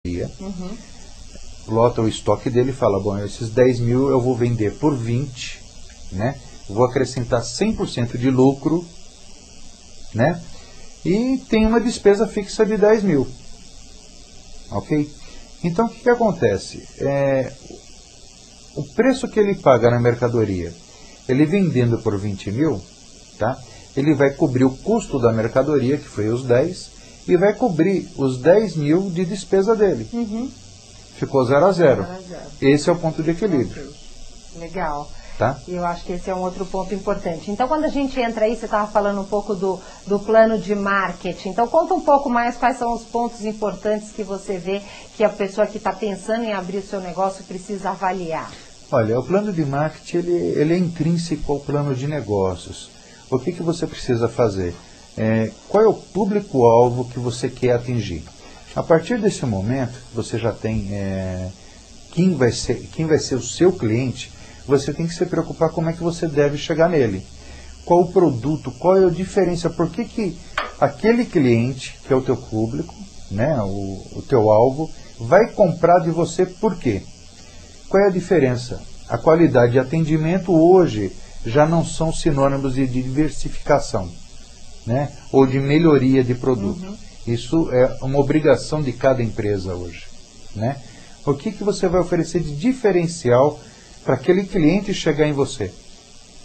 Uhum. Lota o estoque dele e fala, bom, esses 10 mil eu vou vender por 20, né? Vou acrescentar 100% de lucro, né? E tem uma despesa fixa de 10 mil. Ok? Então, o que acontece? O preço que ele paga na mercadoria, ele vendendo por 20 mil, tá? Ele vai cobrir o custo da mercadoria, que foi os 10, e vai cobrir os 10 mil de despesa dele. Uhum. Ficou 0 a 0. Esse é o ponto de equilíbrio. Okay. Legal. Tá? E eu acho que esse é um outro ponto importante. Então, quando a gente entra aí, você estava falando um pouco do plano de marketing. Então, conta um pouco mais quais são os pontos importantes que você vê que a pessoa que está pensando em abrir o seu negócio precisa avaliar. Olha, o plano de marketing ele é intrínseco ao plano de negócios. O que você precisa fazer? Qual é o público-alvo que você quer atingir? A partir desse momento, você já tem quem vai ser o seu cliente. Você tem que se preocupar como é que você deve chegar nele. Qual o produto, qual é a diferença, por que aquele cliente, que é o teu público, né, o teu alvo, vai comprar de você por quê? Qual é a diferença? A qualidade de atendimento hoje já não são sinônimos de diversificação, né, ou de melhoria de produto. Uhum. Isso é uma obrigação de cada empresa hoje, né? O que você vai oferecer de diferencial para aquele cliente chegar em você?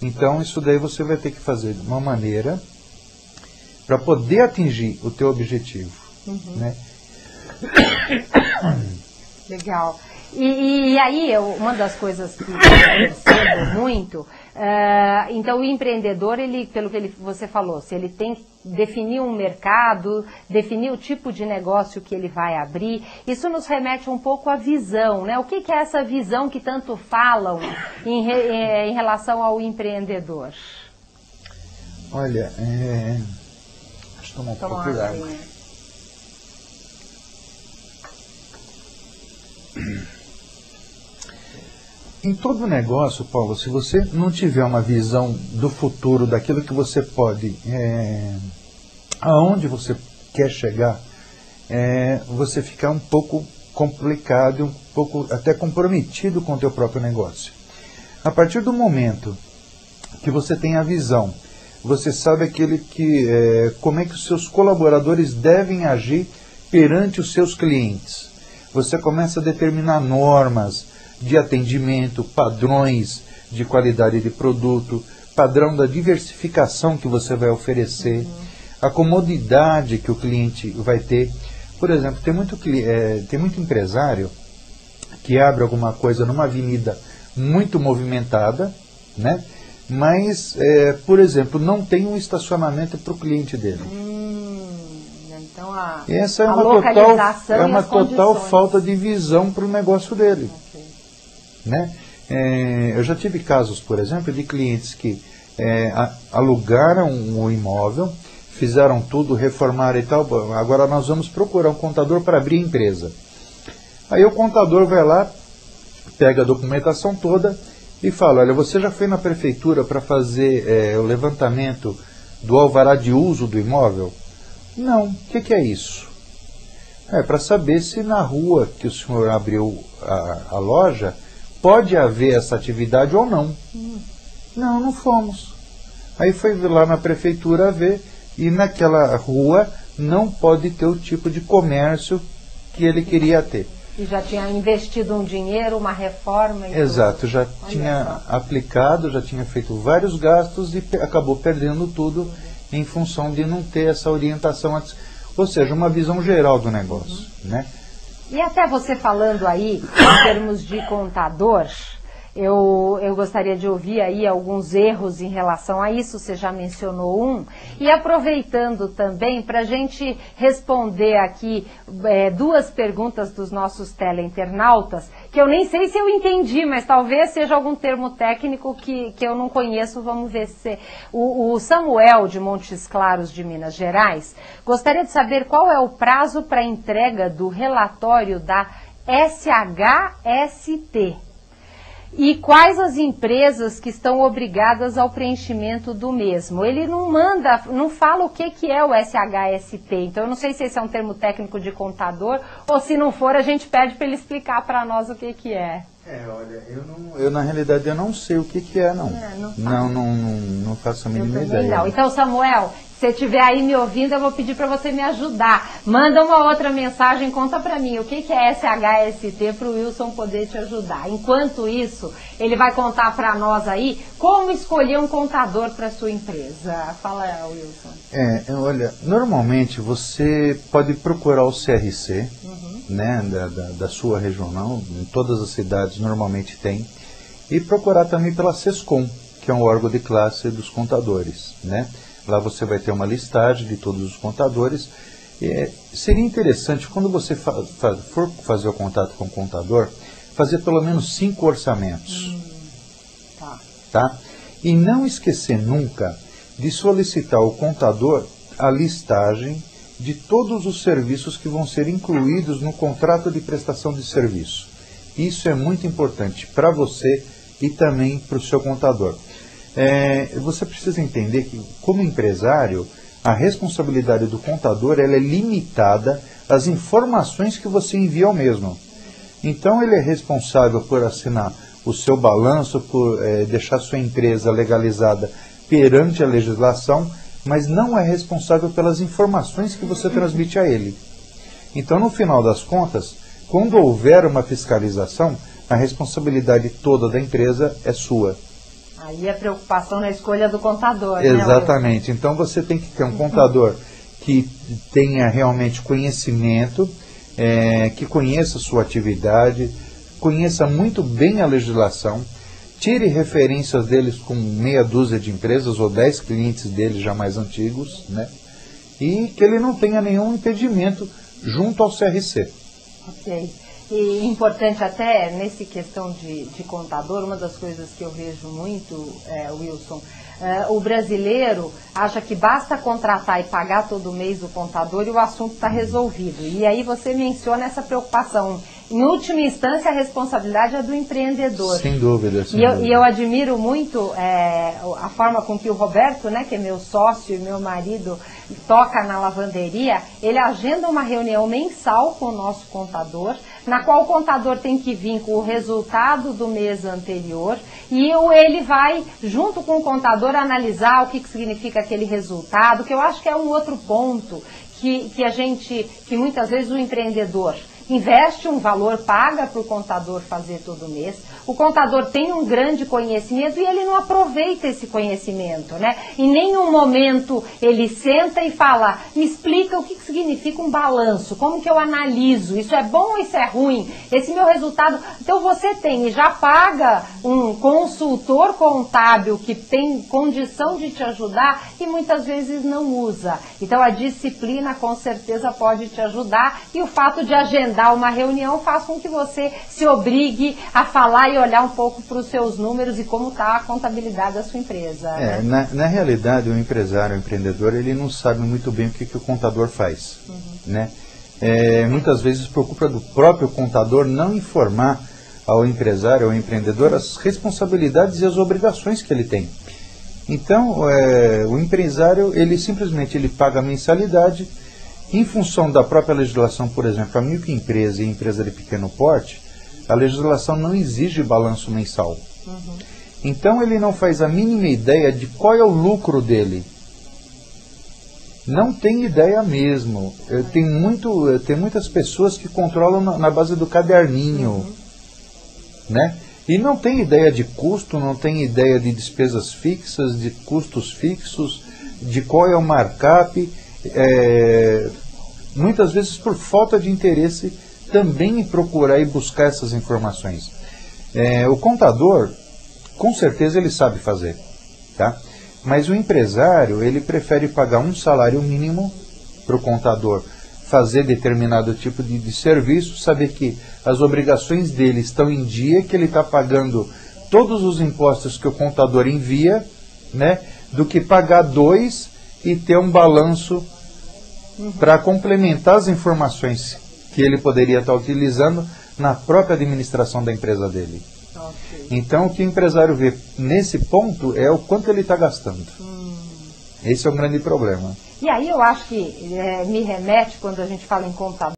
Então, isso daí você vai ter que fazer de uma maneira para poder atingir o teu objetivo. Uhum. Né? Legal. E aí, uma das coisas que eu percebo muito, então o empreendedor, pelo que você falou, se ele tem que definir um mercado, definir o tipo de negócio que ele vai abrir, isso nos remete um pouco à visão, né? O que é essa visão que tanto falam em relação ao empreendedor? Olha, deixa eu tomar um pouco de água. Em todo negócio, Paulo, se você não tiver uma visão do futuro, daquilo que você pode, aonde você quer chegar, você fica um pouco complicado, um pouco até comprometido com o teu próprio negócio. A partir do momento que você tem a visão, você sabe como é que os seus colaboradores devem agir perante os seus clientes. Você começa a determinar normas de atendimento, padrões de qualidade de produto, padrão da diversificação que você vai oferecer, a comodidade que o cliente vai ter. Por exemplo, tem muito empresário que abre alguma coisa numa avenida muito movimentada, né? Mas, por exemplo, não tem um estacionamento para o cliente dele. Então essa é uma total falta de visão para o negócio dele. Okay. Né? Eu já tive casos, por exemplo, de clientes que alugaram um imóvel, fizeram tudo, reformaram e tal, agora nós vamos procurar um contador para abrir a empresa. Aí o contador vai lá, pega a documentação toda e fala, olha, você já foi na prefeitura para fazer o levantamento do alvará de uso do imóvel? Não, o que é isso? Para saber se na rua que o senhor abriu a loja, pode haver essa atividade ou não. Não, não fomos. Aí foi lá na prefeitura ver, e naquela rua não pode ter o tipo de comércio que ele queria ter. E já tinha investido um dinheiro, uma reforma? Exato, já tinha aplicado, já tinha feito vários gastos e acabou perdendo tudo em função de não ter essa orientação antes. Ou seja, uma visão geral do negócio, né? E até você falando aí, em termos de contador, eu gostaria de ouvir aí alguns erros em relação a isso, você já mencionou um, e aproveitando também para a gente responder aqui duas perguntas dos nossos teleinternautas, que eu nem sei se eu entendi, mas talvez seja algum termo técnico que eu não conheço, vamos ver se... O Samuel, de Montes Claros, de Minas Gerais, gostaria de saber qual é o prazo para entrega do relatório da SHST. e quais as empresas que estão obrigadas ao preenchimento do mesmo. Ele não manda, não fala o que é o SHST, então eu não sei se esse é um termo técnico de contador, ou se não for, a gente pede para ele explicar para nós o que é. Olha, eu na realidade eu não sei o que é, não. Não faço a mínima ideia. Não. Então, Samuel, se você estiver aí me ouvindo, eu vou pedir para você me ajudar. Manda uma outra mensagem, conta para mim o que é SHST para o Wilson poder te ajudar. Enquanto isso, ele vai contar para nós aí como escolher um contador para sua empresa. Fala, Wilson. Olha, normalmente você pode procurar o CRC, né, da sua regional, em todas as cidades normalmente tem, e procurar também pela SESCOM, que é um órgão de classe dos contadores, né? Lá você vai ter uma listagem de todos os contadores. Seria interessante, quando você for fazer o contato com o contador, fazer pelo menos 5 orçamentos. Tá? E não esquecer nunca de solicitar ao contador a listagem de todos os serviços que vão ser incluídos no contrato de prestação de serviço. Isso é muito importante para você e também para o seu contador. Você precisa entender que, como empresário, a responsabilidade do contador ela é limitada às informações que você envia ao mesmo. Então, ele é responsável por assinar o seu balanço, por deixar sua empresa legalizada perante a legislação, mas não é responsável pelas informações que você transmite a ele. Então, no final das contas, quando houver uma fiscalização, a responsabilidade toda da empresa é sua. Aí a preocupação na escolha do contador. Exatamente. Né? Então você tem que ter um contador que tenha realmente conhecimento, que conheça a sua atividade, conheça muito bem a legislação, tire referências deles com meia dúzia de empresas ou 10 clientes deles já mais antigos, né? E que ele não tenha nenhum impedimento junto ao CRC. Ok. E importante até, nessa questão de contador, uma das coisas que eu vejo muito, Wilson, o brasileiro acha que basta contratar e pagar todo mês o contador e o assunto está resolvido. E aí você menciona essa preocupação. Em última instância, a responsabilidade é do empreendedor. Sem dúvida. E eu admiro muito a forma com que o Roberto, né, que é meu sócio e meu marido, toca na lavanderia. Ele agenda uma reunião mensal com o nosso contador, na qual o contador tem que vir com o resultado do mês anterior e ele vai, junto com o contador, analisar o que significa aquele resultado, que eu acho que é um outro ponto que muitas vezes o empreendedor investe um valor, paga para o contador fazer todo mês, o contador tem um grande conhecimento e ele não aproveita esse conhecimento, né? Em nenhum momento ele senta e fala, me explica o que significa um balanço, como que eu analiso, isso é bom ou isso é ruim, esse meu resultado. Então você tem e já paga um consultor contábil que tem condição de te ajudar e muitas vezes não usa. Então a disciplina com certeza pode te ajudar e o fato de agendar uma reunião faz com que você se obrigue a falar e olhar um pouco para os seus números e como está a contabilidade da sua empresa. Né? Na realidade, o empresário, o empreendedor, ele não sabe muito bem o que o contador faz. Né? Muitas vezes preocupa do próprio contador não informar ao empresário, ao empreendedor, as responsabilidades e as obrigações que ele tem. Então, o empresário, ele simplesmente paga a mensalidade. Em função da própria legislação, por exemplo, a microempresa e empresa de pequeno porte, a legislação não exige balanço mensal. Então ele não faz a mínima ideia de qual é o lucro dele. Não tem ideia mesmo. Tem muitas pessoas que controlam na base do caderninho, né? E não tem ideia de custo, não tem ideia de despesas fixas, de custos fixos, de qual é o markup. Muitas vezes por falta de interesse também em procurar e buscar essas informações. O contador, com certeza ele sabe fazer, tá? Mas o empresário, ele prefere pagar um salário mínimo para o contador fazer determinado tipo de serviço, saber que as obrigações dele estão em dia, que ele está pagando todos os impostos que o contador envia, né, do que pagar 2 e ter um balanço para complementar as informações que ele poderia estar utilizando na própria administração da empresa dele. Ok. Então, o que o empresário vê nesse ponto é o quanto ele está gastando. Esse é um grande problema. E aí eu acho que me remete, quando a gente fala em contador,